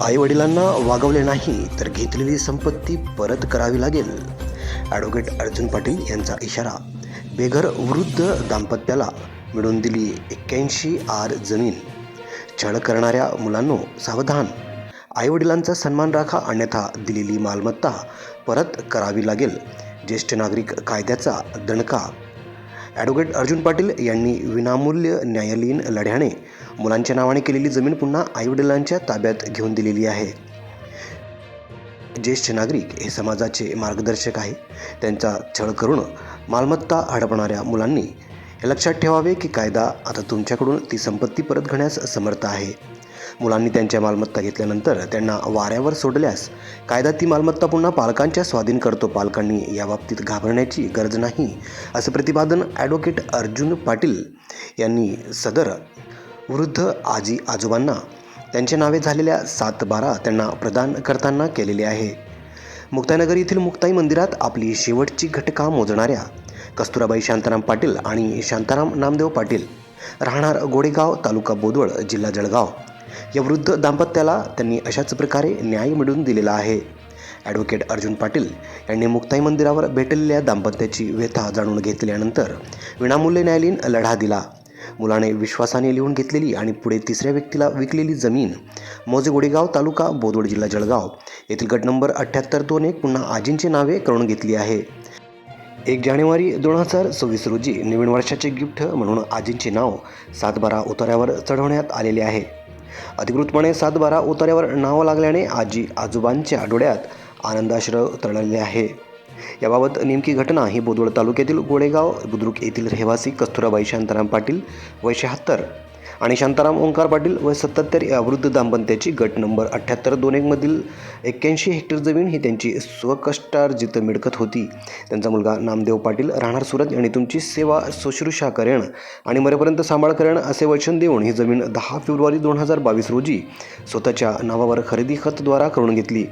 आईवडिलांना वागवले नाही तर घेतलेली संपत्ती परत करावी लागेल. ॲडव्होकेट अर्जुन पाटील यांचा इशारा. बेघर वृद्ध दाम्पत्याला मिळवून दिली 81 आर जमीन. छळ करणाऱ्या मुलांनो सावधान. आईवडिलांचा सन्मान राखा, अन्यथा दिलेली मालमत्ता परत करावी लागेल. ज्येष्ठ नागरिक कायद्याचा दणका. ॲडव्होकेट अर्जुन पाटील यांनी विनामूल्य न्यायालयीन लढ्याने मुलांच्या नावाने केलेली जमीन पुन्हा आईवडिलांच्या ताब्यात घेऊन दिलेली आहे. ज्येष्ठ नागरिक हे समाजाचे मार्गदर्शक आहे. त्यांचा छळ करून मालमत्ता हडपणाऱ्या मुलांनी हे लक्षात ठेवावे की कायदा आता तुमच्याकडून ती संपत्ती परत घेण्यास समर्थ आहे. मुलांनी त्यांच्या मालमत्ता घेतल्यानंतर त्यांना वाऱ्यावर सोडल्यास कायदा ती मालमत्ता पुन्हा पालकांच्या स्वाधीन करतो. पालकांनी याबाबतीत घाबरण्याची गरज नाही, असे प्रतिपादन ॲडव्होकेट अर्जुन पाटील यांनी सदर वृद्ध आजी आजोबांना त्यांच्या नावे झालेल्या 7/12 त्यांना प्रदान करताना केलेले आहे. मुक्ताईनगर येथील मुक्ताई मंदिरात आपली शेवटची घटका मोजणाऱ्या कस्तुराबाई शांताराम पाटील आणि शांताराम नामदेव पाटील, राहणार गोडेगाव, तालुका बोदवड, जिल्हा जळगाव, या वृद्ध दाम्पत्याला त्यांनी अशाच प्रकारे न्याय मिळवून दिलेला आहे. ॲडव्होकेट अर्जुन पाटील यांनी मुक्ताई मंदिरावर भेटलेल्या दाम्पत्याची व्यथा जाणून घेतल्यानंतर विनामूल्य न्यायालयीन लढा दिला. मुलाने विश्वासाने लिहून घेतलेली आणि पुढे तिसऱ्या व्यक्तीला विकलेली जमीन मौजे गोडेगाव, तालुका बोदवड, जिल्हा जळगाव येथील गट नंबर 7821 पुन्हा आजींची नावे करून घेतली आहे. 1 जानेवारी 2026 रोजी नवीन वर्षाचे गिफ्ट म्हणून आजींचे नाव 7/12 उतार्यावर चढवण्यात आलेले आहे. अधिकृतपणे 7/12 उतार्यावर नाव लागल्याने आजी आजोबांच्या डोळ्यात आनंदाश्रू तरळले आहे. याबाबत नेमकी घटना ही बोदवड तालुक्यातील गोडेगाव बुद्रुक येथील रहिवासी कस्तुराबाई शांताराम पाटील वय 76 आणि शांताराम ओंकार पाटील वय 77 या वृद्ध दाम्पत्याची गट नंबर 7821 मधील 81 हेक्टर जमीन ही त्यांची स्वकष्टार्जित मिळकत होती. त्यांचा मुलगा नामदेव पाटील, राहणार सुरत, यांनी तुमची सेवा शुश्रूषा करेन आणि मरेपर्यंत सांभाळ करेन असे वचन देऊन ही जमीन 10 फेब्रुवारी 2022 रोजी स्वतःच्या नावावर खरेदी खतद्वारा करून घेतली.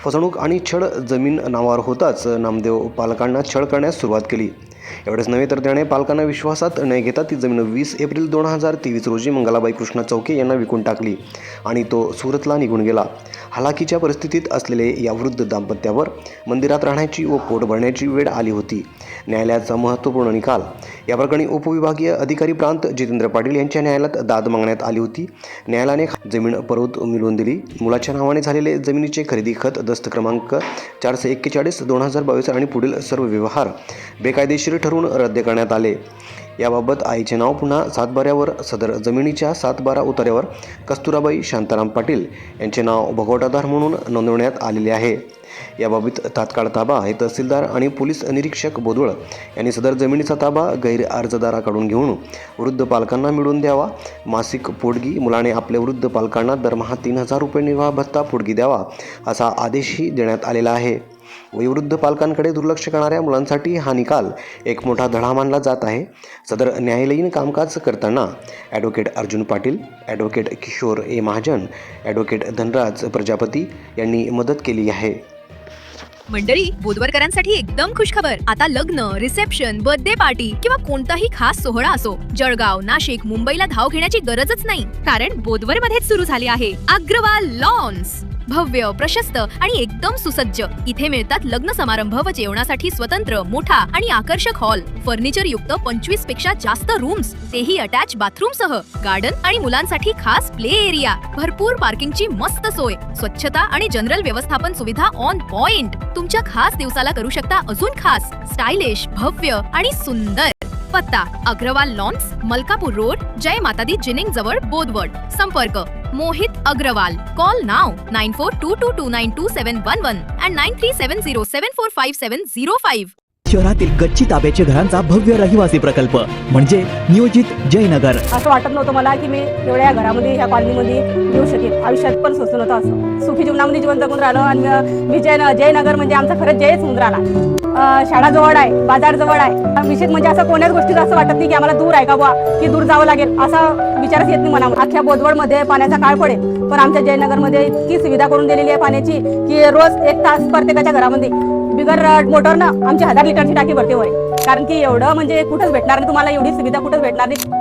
फसवणूक आणि छळ जमीन नावावर होताच नामदेव पालकांना छळ करण्यास सुरुवात केली. एवढेच नव्हे तर त्याने पालकांना विश्वासात न घेता ती जमीन 20 एप्रिल 2023 रोजी मंगलाबाई कृष्णा चौके यांना विकून टाकली आणि तो सुरतला निघून गेला. हालाकीच्या परिस्थितीत असलेले या वृद्ध दाम्पत्यावर मंदिरात राहण्याची व पोट भरण्याची वेळ आली होती. न्यायालयाचा महत्त्वपूर्ण निकाल. या प्रकरणी उपविभागीय अधिकारी प्रांत जितेंद्र पाटील यांच्या न्यायालयात दाद मागण्यात आली होती. न्यायालयाने जमीन परत मिळवून दिली. मुलाच्या नावाने झालेले जमिनीचे खरेदी खत दस्त क्रमांक 441/2022 आणि पुढील सर्व व्यवहार बेकायदेशीर ठरवून रद्द करण्यात आले. याबाबत आईचे नाव पुन्हा 7/12वर सदर जमिनीच्या 7/12 उतार्यावर कस्तुराबाई शांताराम पाटील यांचे नाव भोगवटादार म्हणून नोंदवण्यात आलेले आहे. याबाबत तात्काळ ताबा हे तहसीलदार आणि पोलीस निरीक्षक बोदवड यांनी सदर जमिनीचा ताबा गैर अर्जदाराकडून घेऊन वृद्ध पालकांना मिळवून द्यावा. मासिक पोटगी. मुलाने आपल्या वृद्ध पालकांना दरमहा 3000 रुपये निर्वाह भत्ता पोटगी द्यावा असा आदेशही देण्यात आलेला आहे. वयोवृद्ध पालकांकडे दुर्लक्ष करणाऱ्या मुलांसाठी हा निकाल एक मोठा धडा मानला जात आहे. सदर न्यायालयीन कामकाज करताना ॲडव्होकेट अर्जुन पाटील, ॲडव्होकेट किशोर ए महाजन, ॲडव्होकेट धनराज प्रजापती यांनी मदत केली आहे. मंडळी, बोदवडकरांसाठी एकदम खुशखबर. आता लग्न, रिसेप्शन, बर्थडे पार्टी किंवा कोणताही खास सोहळा असो, जळगाव, नाशिक, मुंबईला धाव घेण्याची गरजच नाही, कारण बोदवडमध्येच सुरू झाले आहे अग्रवाल लॉन्स. भव्य, प्रशस्त आणि एकदम सुसज्ज. इथे मिळतात लग्न समारंभ व जेवणासाठी स्वतंत्र मोठा आणि आकर्षक हॉल, फर्निचर युक्त 25 पेक्षा जास्त रूम्स, तेही अटॅच बाथरूम सह, गार्डन आणि मुलांसाठी खास प्ले एरिया, भरपूर पार्किंगची मस्त सोय, स्वच्छता आणि जनरल व्यवस्थापन सुविधा ऑन पॉइंट. तुमच्या खास दिवसाला करू शकता अजून खास, स्टायलिश, भव्य आणि सुंदर. पत्ता Agrawal lawns, Malkapur road, Jai Matadi ginning जवळ, बोदवड. संपर्क मोहित अग्रवाल. कॉल नाव 9422922711 and 9370745705. शहरातील गच्ची ताब्याच्या घरांचा भव्य रहिवासी प्रकल्प म्हणजे नियोजित जयनगर. असं वाटत नव्हतं मला की मी एवढ्या घरामध्ये ह्या कॉलनीमध्ये येऊ शकेल. आयुष्यात पण सोचलं नव्हतं असं. सुखी जीवनामध्ये जीवन जगून राहिलो आणि मी जयनगर म्हणजे आमचा खरंच जयच होऊन राहिला. शाळा जवळ आहे, बाजार जवळ आहे. विशेष म्हणजे असं कोण्याच गोष्टीचं असं वाटत नाही की आम्हाला दूर आहे का बुवा, की दूर जावं लागेल असा विचारच येत नाही मनावर. अख्ख्या बोदवडमध्ये पाण्याचा काळ पडेल, पण आमच्या जयनगरमध्ये इतकी सुविधा करून दिलेली आहे पाण्याची की रोज 1 तास प्रत्येकाच्या घरामध्ये बिगर मोटरनं आमची 1000 लिटरची टाकी भरते होय. कारण की एवढं म्हणजे कुठंच भेटणार नाही तुम्हाला, एवढी सुविधा कुठंच भेटणार नाही.